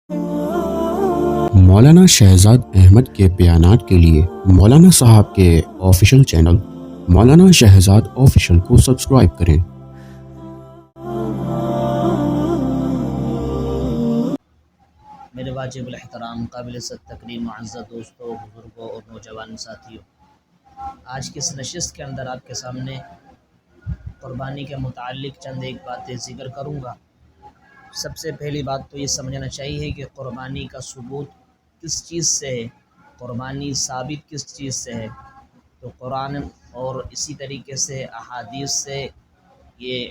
مولانا شہزاد احمد کے بیانات کے لیے مولانا صاحب کے آفیشیل چینل مولانا شہزاد آفیشیل کو سبسکرائب کریں۔ میرے واجب الاحترام قابل عزت تکریم معزز دوستوں، بزرگوں اور نوجوان ساتھیوں، آج کی اس نشست کے اندر آپ کے سامنے قربانی کے متعلق چند ایک باتیں ذکر کروں گا۔ سب سے پہلی بات تو یہ سمجھنا چاہیے کہ قربانی کا ثبوت کس چیز سے ہے، قربانی ثابت کس چیز سے ہے۔ تو قرآن اور اسی طریقے سے احادیث سے یہ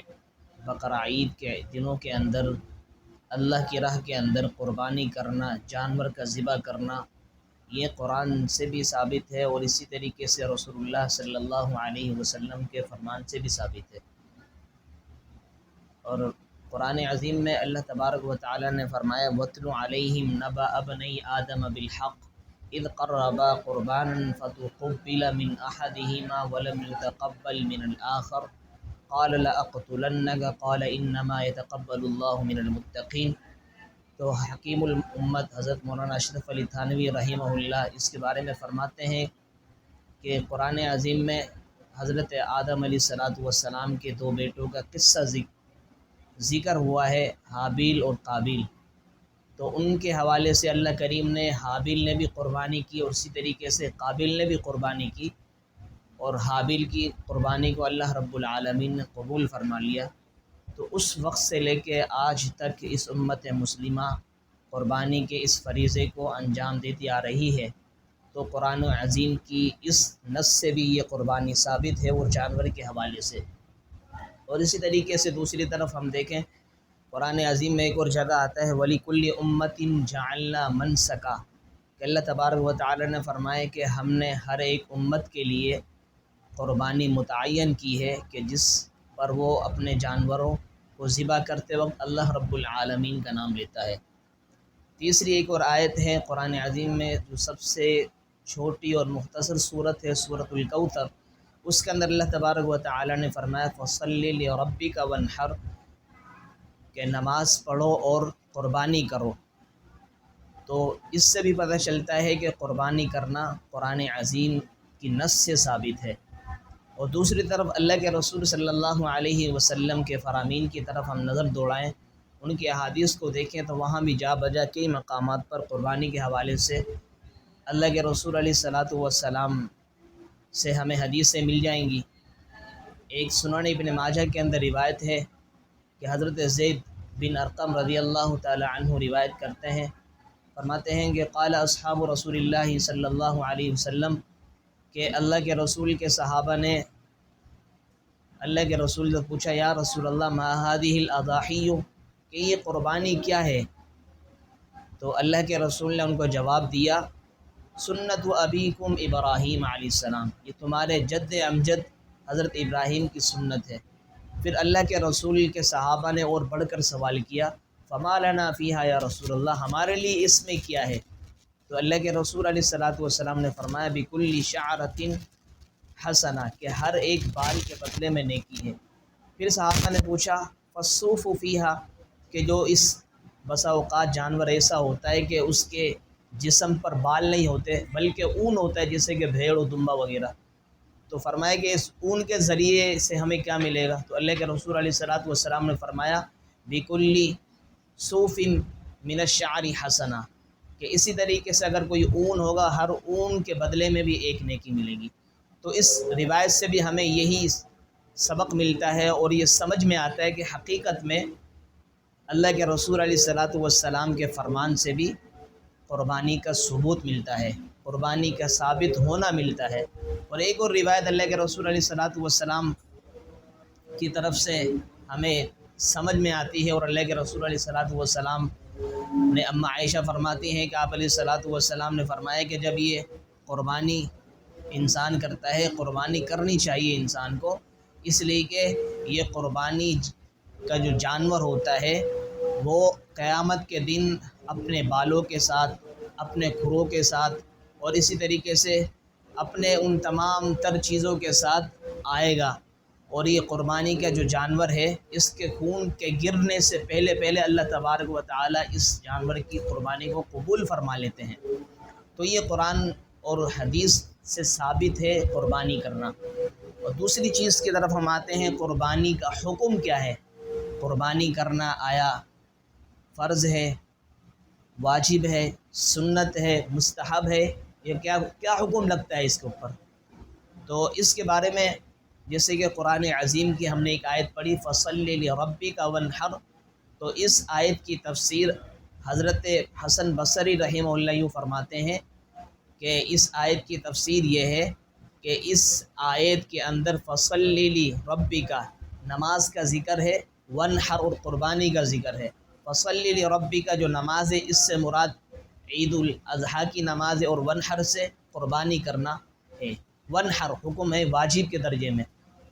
بقرہ عید کے دنوں کے اندر اللہ کی راہ کے اندر قربانی کرنا، جانور کا ذبح کرنا، یہ قرآن سے بھی ثابت ہے اور اسی طریقے سے رسول اللہ صلی اللہ علیہ وسلم کے فرمان سے بھی ثابت ہے۔ اور قرآن عظیم میں اللہ تبارک و تعالی نے فرمایا وَاتْلُ عَلَيْهِمْ نَبَأَ ابْنَيْ آدَمَ بِالْحَقِّ إِذْ قَرَّبَا قُرْبَانًا فَتُقُبِّلَ مِنْ أَحَدِهِمَا وَلَمْ يُتَقَبَّلْ مِنَ الْآخَرِ قَالَ لَأَقْتُلَنَّكَ قَالَ إِنَّمَا يَتَقَبَّلُ اللَّهُ مِنَ الْمُتَّقِينَ۔ تو حکیم الامت حضرت مولانا اشرف علی تھانوی رحمہ اللہ اس کے بارے میں فرماتے ہیں کہ قرآن عظیم میں حضرت آدم علیہ السلام کے دو بیٹوں کا قصہ ذکر ہوا ہے، حابیل اور قابیل۔ تو ان کے حوالے سے اللہ کریم نے حابیل نے بھی قربانی کی اور اسی طریقے سے قابیل نے بھی قربانی کی، اور حابیل کی قربانی کو اللہ رب العالمین نے قبول فرما لیا۔ تو اس وقت سے لے کے آج تک اس امت مسلمہ قربانی کے اس فریضے کو انجام دیتی آ رہی ہے۔ تو قرآن عظیم کی اس نص سے بھی یہ قربانی ثابت ہے اور جانور کے حوالے سے۔ اور اسی طریقے سے دوسری طرف ہم دیکھیں قرآن عظیم میں ایک اور جگہ آتا ہے وَلِكُلِّ أُمَّةٍ جَعَلْنَا مَنْسَكًا، کہ اللہ تبارک و تعالی نے فرمایا کہ ہم نے ہر ایک امت کے لیے قربانی متعین کی ہے کہ جس پر وہ اپنے جانوروں کو ذبح کرتے وقت اللہ رب العالمین کا نام لیتا ہے۔ تیسری ایک اور آیت ہے قرآن عظیم میں جو سب سے چھوٹی اور مختصر صورت ہے، سورۃ الکوثر، اس کے اندر اللہ تبارک و تعالی نے فرمایا فَصَلِّ لِرَبِّكَ وَانْحَرْ، کہ نماز پڑھو اور قربانی کرو۔ تو اس سے بھی پتہ چلتا ہے کہ قربانی کرنا قرآن عظیم کی نص سے ثابت ہے۔ اور دوسری طرف اللہ کے رسول صلی اللہ علیہ وسلم کے فرامین کی طرف ہم نظر دوڑائیں، ان کی احادیث کو دیکھیں تو وہاں بھی جا بجا کئی مقامات پر قربانی کے حوالے سے اللہ کے رسول علیہ السلام سے ہمیں حدیثیں مل جائیں گی۔ ایک سنن ابن ماجہ کے اندر روایت ہے کہ حضرت زید بن ارقم رضی اللہ تعالی عنہ روایت کرتے ہیں، فرماتے ہیں کہ قال اصحاب رسول اللہ صلی اللہ علیہ وسلم، کہ اللہ کے رسول کے صحابہ نے اللہ کے رسول سے پوچھا یا رسول اللہ ما هذه الاضاحی، کہ یہ قربانی کیا ہے؟ تو اللہ کے رسول نے ان کو جواب دیا سنت ابیکم ابراہیم علیہ السلام، یہ تمہارے جد امجد حضرت ابراہیم کی سنت ہے۔ پھر اللہ کے رسول کے صحابہ نے اور بڑھ کر سوال کیا فما لنا فیہا یا رسول اللہ، ہمارے لیے اس میں کیا ہے؟ تو اللہ کے رسول علیہ السلام نے فرمایا بکل شعرۃ حسنہ، کہ ہر ایک بال کے بدلے میں نیکی ہے۔ پھر صحابہ نے پوچھا فالصوف فیہا، کہ جو اس بسا اوقات جانور ایسا ہوتا ہے کہ اس کے جسم پر بال نہیں ہوتے بلکہ اون ہوتا ہے، جیسے کہ بھیڑ و دمبا وغیرہ، تو فرمایا کہ اس اون کے ذریعے سے ہمیں کیا ملے گا؟ تو اللہ کے رسول علیہ السلام نے فرمایا بِكُلِّ صُوفٍ مِّنَ الشَّعْرِ حَسَنَةٌ، کہ اسی طریقے سے اگر کوئی اون ہوگا ہر اون کے بدلے میں بھی ایک نیکی ملے گی۔ تو اس روایت سے بھی ہمیں یہی سبق ملتا ہے اور یہ سمجھ میں آتا ہے کہ حقیقت میں اللہ کے رسول علیہ السلام کے فرمان سے بھی قربانی کا ثبوت ملتا ہے، قربانی کا ثابت ہونا ملتا ہے۔ اور ایک اور روایت اللہ کے رسول علیہ السلام کی طرف سے ہمیں سمجھ میں آتی ہے، اور اللہ کے رسول علیہ السلام نے اما عائشہ فرماتی ہیں کہ آپ علیہ السلام نے فرمایا کہ جب یہ قربانی انسان کرتا ہے، قربانی کرنی چاہیے انسان کو، اس لیے کہ یہ قربانی کا جو جانور ہوتا ہے وہ قیامت کے دن اپنے بالوں کے ساتھ، اپنے کھروں کے ساتھ اور اسی طریقے سے اپنے ان تمام تر چیزوں کے ساتھ آئے گا، اور یہ قربانی کا جو جانور ہے اس کے خون کے گرنے سے پہلے اللہ تبارک و تعالی اس جانور کی قربانی کو قبول فرما لیتے ہیں۔ تو یہ قرآن اور حدیث سے ثابت ہے قربانی کرنا۔ اور دوسری چیز کی طرف ہم آتے ہیں، قربانی کا حکم کیا ہے؟ قربانی کرنا آیا فرض ہے، واجب ہے، سنت ہے، مستحب ہے؟ یہ کیا حکم لگتا ہے اس کے اوپر؟ تو اس کے بارے میں جیسے کہ قرآن عظیم کی ہم نے ایک آیت پڑھی فَصَلِّ لِرَبِّكَ وَانْحَرْ، تو اس آیت کی تفسیر حضرت حسن بصری رحمہ اللہ یوں فرماتے ہیں کہ اس آیت کی تفسیر یہ ہے کہ اس آیت کے اندر فَصَلِّ لِرَبِّكَ نماز کا ذکر ہے، وَانْحَرْ اور قربانی کا ذکر ہے۔ فَصَلِّ لِرَبِّكَ جو نماز ہے اس سے مراد عید الاضحیٰ کی نماز ہے، اور وَانْحَرْ سے قربانی کرنا ہے۔ وَانْحَرْ حکم ہے واجب کے درجے میں۔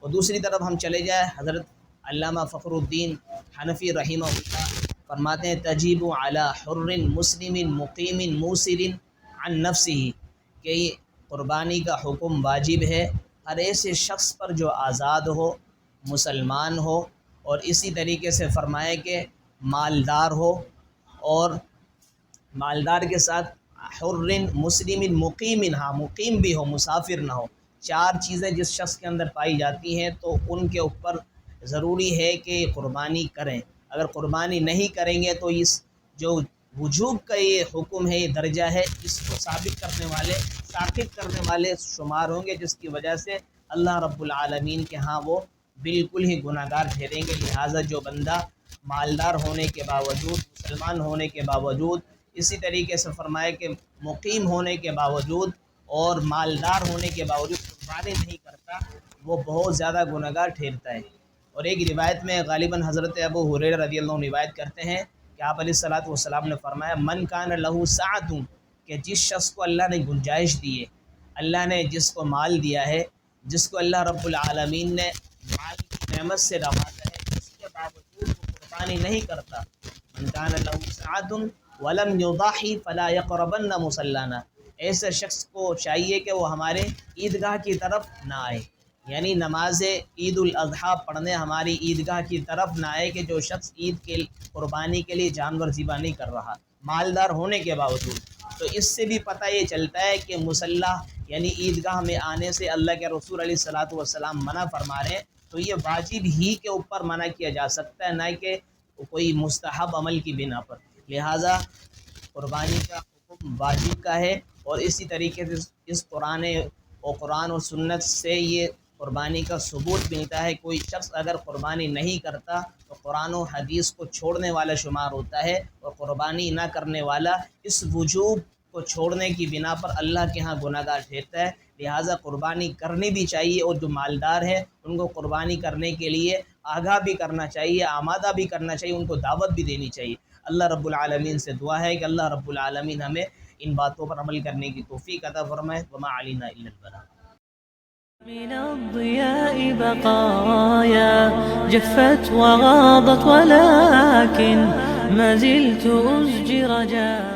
اور دوسری طرف ہم چلے جائیں، حضرت علامہ فخر الدین حنفی رحمہ اللہ فرماتے ہیں تجیب علی حر مسلم مقیم موسر عن نفسہ، کہ قربانی کا حکم واجب ہے ہر ایسے شخص پر جو آزاد ہو، مسلمان ہو، اور اسی طریقے سے فرمایا کہ مالدار ہو، اور مالدار کے ساتھ حر مسلم مقیم، ہاں مقیم بھی ہو، مسافر نہ ہو۔ چار چیزیں جس شخص کے اندر پائی جاتی ہیں تو ان کے اوپر ضروری ہے کہ قربانی کریں۔ اگر قربانی نہیں کریں گے تو اس جو وجوب کا یہ حکم ہے، یہ درجہ ہے، اس کو ثابت کرنے والے شمار ہوں گے، جس کی وجہ سے اللہ رب العالمین کے ہاں وہ بالکل ہی گناہ گار ٹھہریں گے۔ لہٰذا جو بندہ مالدار ہونے کے باوجود، مسلمان ہونے کے باوجود، اسی طریقے سے فرمائے کہ مقیم ہونے کے باوجود اور مالدار ہونے کے باوجود قربانی نہیں کرتا، وہ بہت زیادہ گناہ گار ٹھہرتا ہے۔ اور ایک روایت میں غالباً حضرت ابو ہریرہ رضی اللہ عنہ روایت کرتے ہیں کہ آپ علیہ الصلوۃ والسلام نے فرمایا من کان لہ سعۃ، کہ جس شخص کو اللہ نے گنجائش دی ہے، اللہ نے جس کو مال دیا ہے، جس کو اللہ رب العالمین نے مال کی نعمت سے نوازا ہے، اس کے باوجود وہ قربانی نہیں کرتا، من کان لہ سعۃ ولم یضحی فلا یقربن مصلانا، ایسے شخص کو چاہیے کہ وہ ہمارے عیدگاہ کی طرف نہ آئے، یعنی نماز عید الاضحیٰ پڑھنے ہماری عیدگاہ کی طرف نہ آئے، کہ جو شخص عید کے قربانی کے لیے جانور ذبح نہیں کر رہا مالدار ہونے کے باوجود۔ تو اس سے بھی پتہ یہ چلتا ہے کہ مصلی یعنی عیدگاہ میں آنے سے اللہ کے رسول علیہ الصلوۃ والسلام منع فرما رہے ہیں، تو یہ واجب ہی کے اوپر منع کیا جا سکتا ہے، نہ کہ کوئی مستحب عمل کی بنا پر۔ لہٰذا قربانی کا حکم واجب کا ہے، اور اسی طریقے سے اس قرآن و سنت سے یہ قربانی کا ثبوت ملتا ہے۔ کوئی شخص اگر قربانی نہیں کرتا تو قرآن و حدیث کو چھوڑنے والا شمار ہوتا ہے، اور قربانی نہ کرنے والا اس وجوب کو چھوڑنے کی بنا پر اللہ کے ہاں گناہ گار ٹھہرتا ہے۔ لہٰذا قربانی کرنی بھی چاہیے، اور جو مالدار ہے ان کو قربانی کرنے کے لیے آگاہ بھی کرنا چاہیے، آمادہ بھی کرنا چاہیے، ان کو دعوت بھی دینی چاہیے۔ اللہ رب العالمین سے دعا ہے کہ اللہ رب العالمین ہمیں ان باتوں پر عمل کرنے کی توفیق عطا فرمائے۔ وما علینا الا البلاغ۔ من الضياء بقايا جفت وغاضت ولكن ما زلت أزجي رجاء